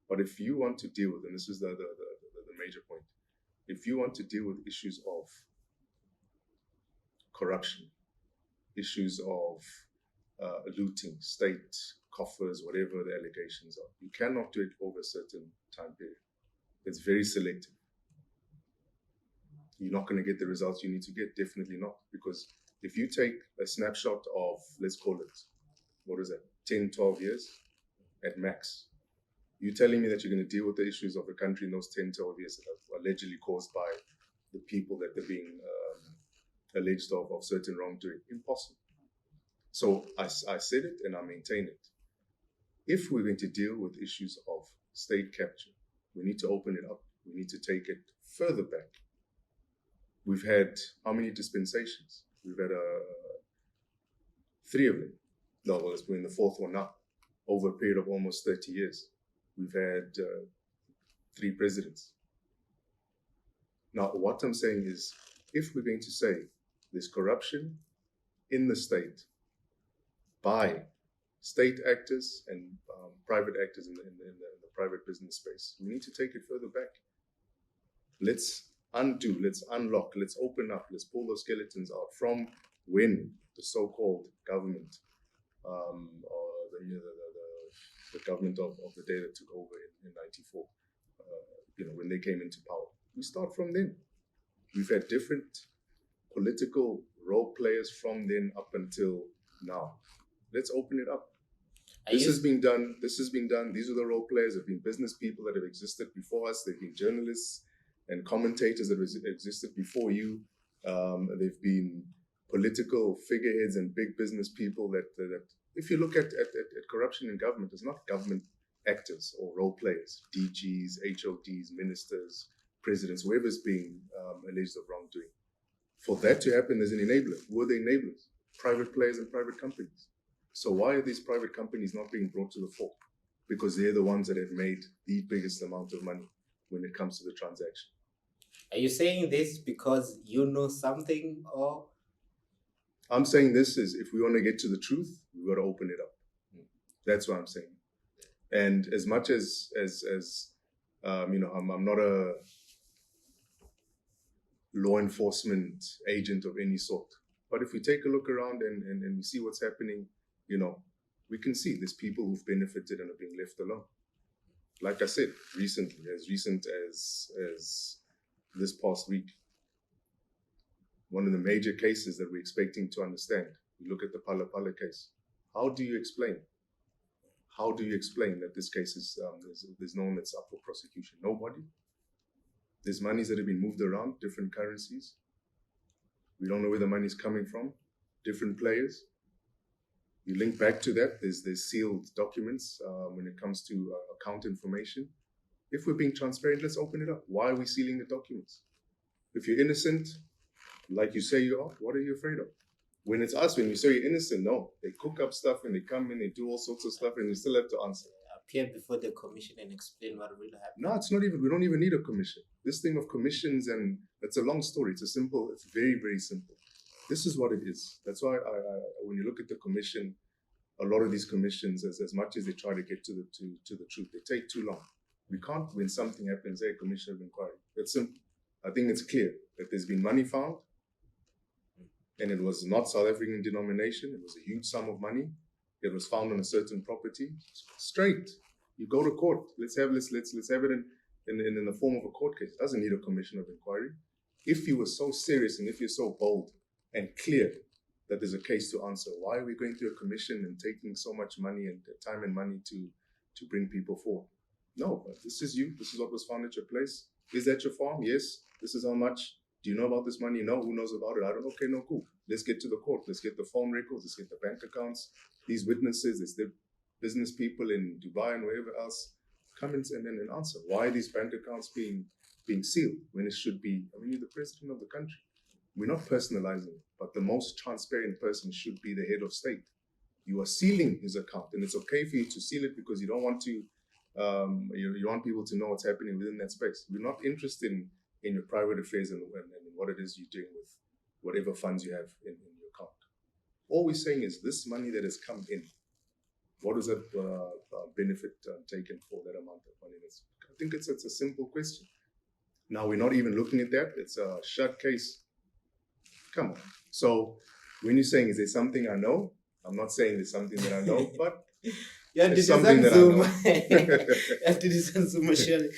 But if you want to deal with, and this is the major point, if you want to deal with issues of corruption, issues of looting, state coffers, whatever the allegations are, you cannot do it over a certain time period. It's very selective. You're not going to get the results you need to get, definitely not. Because if you take a snapshot of, let's call it, what is that, 10, 12 years at max, you're telling me that you're going to deal with the issues of the country in those 10, 12 years that are allegedly caused by the people that they're being alleged of certain wrongdoing. Impossible. So I said it and I maintain it. If we're going to deal with issues of state capture, we need to open it up. We need to take it further back. We've had how many dispensations? We've had 3 of them. No, well, we're in the 4th one now. Over a period of almost 30 years. We've had 3 presidents. Now, what I'm saying is, if we're going to say there's corruption in the state by state actors and private actors in the private business space, we need to take it further back. Let's undo, let's unlock, let's open up, let's pull those skeletons out from when the so-called government, or the government of the day that took over in 94, when they came into power. We start from then. We've had different political role players from then up until now. Let's open it up. This has been done. These are the role players. There have been business people that have existed before us. There have been journalists and commentators that have existed before you. They've been political figureheads and big business people that if you look at corruption in government, it's not government actors or role players, DGs, HODs, ministers, presidents, whoever's being alleged of wrongdoing. For that to happen, there's an enabler. Who are the enablers? Private players and private companies. So why are these private companies not being brought to the fore? Because they're the ones that have made the biggest amount of money when it comes to the transaction. Are you saying this because you know something, or? I'm saying this is, if we want to get to the truth, we've got to open it up. That's what I'm saying. And as much as I'm not a law enforcement agent of any sort. But if we take a look around and we see what's happening, we can see there's people who've benefited and are being left alone. Like I said, recently, as recent as this past week, one of the major cases that we're expecting to understand, we look at the Phalaphala case. How do you explain that this case is, there's no one that's up for prosecution? Nobody. There's monies that have been moved around, different currencies. We don't know where the money's coming from, different players. You link back to that, there's sealed documents when it comes to account information. If we're being transparent, let's open it up. Why are we sealing the documents? If you're innocent, like you say you are, what are you afraid of? When it's us, when we say you're innocent, no. They cook up stuff and they come in, they do all sorts of stuff, and we still have to answer. Appear before the commission and explain what really happened. No, it's not even, we don't even need a commission. This thing of commissions, and it's a long story. It's very, very simple. This is what it is. That's why when you look at the commission, a lot of these commissions, as much as they try to get to the truth, they take too long. We can't, when something happens, say, commission of inquiry. It's simple. I think it's clear that there's been money found, and it was not South African denomination. It was a huge sum of money. It was found on a certain property. Straight. You go to court. Let's have it in the form of a court case. It doesn't need a commission of inquiry. If you were so serious and if you're so bold and clear that there's a case to answer, why are we going through a commission and taking so much money and time and money to bring people forward? No, but this is you. This is what was found at your place. Is that your farm? Yes. This is how much. Do you know about this money? No. Who knows about it? I don't know. Okay, no, cool. Let's get to the court. Let's get the farm records. Let's get the bank accounts. These witnesses, there's the business people in Dubai and wherever else. Come in and answer. Why are these bank accounts being sealed when it should be? I mean, you're the president of the country. We're not personalizing it, but the most transparent person should be the head of state. You are sealing his account, and it's okay for you to seal it because you don't want to. You want people to know what's happening within that space. We're not interested in your private affairs and what it is you're doing with whatever funds you have in your account. All we're saying is this money that has come in, What was that benefit taken for that amount of money? I think it's a simple question. Now we're not even looking at that. It's a shut case. Come on. So when you're saying, is there something I know? I'm not saying there's something that I know, but Yeah, it's something Duduzane that I know. Zuma. Yeah, Duduzane Zuma, surely.